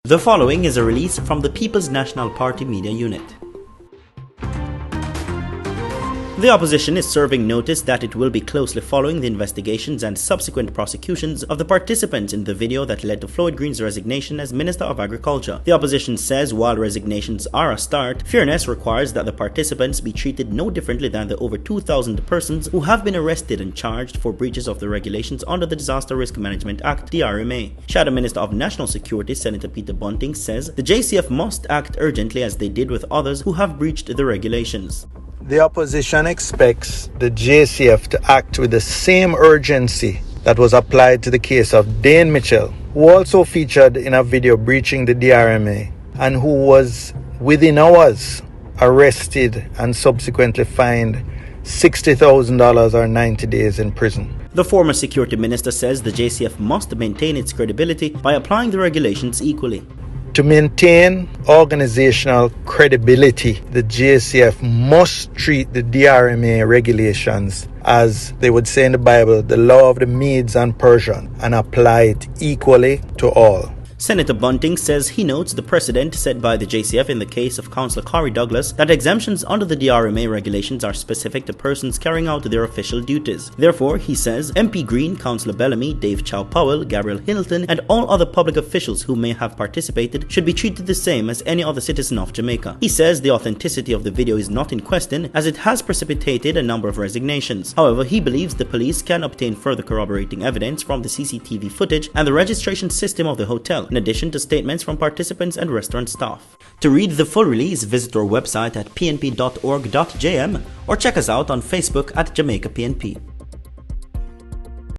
The following is a release from the People's National Party Media Unit. The opposition is serving notice that it will be closely following the investigations and subsequent prosecutions of the participants in the video that led to Floyd Green's resignation as Minister of Agriculture. The opposition says while resignations are a start, fairness requires that the participants be treated no differently than the over 2,000 persons who have been arrested and charged for breaches of the regulations under the Disaster Risk Management Act, DRMA. Shadow Minister of National Security, Senator Peter Bunting, says the JCF must act urgently as they did with others who have breached the regulations. The opposition expects the JCF to act with the same urgency that was applied to the case of Dane Mitchell, who also featured in a video breaching the DRMA and who was within hours arrested and subsequently fined $60,000 or 90 days in prison. The former security minister says the JCF must maintain its credibility by applying the regulations equally. To maintain organizational credibility, the JCF must treat the DRMA regulations as they would say in the Bible, the law of the Medes and Persians, and apply it equally to all. Senator Bunting says he notes the precedent set by the JCF in the case of Councillor Corey Douglas that exemptions under the DRMA regulations are specific to persons carrying out their official duties. Therefore, he says MP Green, Councillor Bellamy, Dave Chow Powell, Gabriel Hilton, and all other public officials who may have participated should be treated the same as any other citizen of Jamaica. He says the authenticity of the video is not in question as it has precipitated a number of resignations. However, he believes the police can obtain further corroborating evidence from the CCTV footage and the registration system of the hotel, in addition to statements from participants and restaurant staff. To read the full release, visit our website at pnp.org.jm or check us out on Facebook at Jamaica PNP.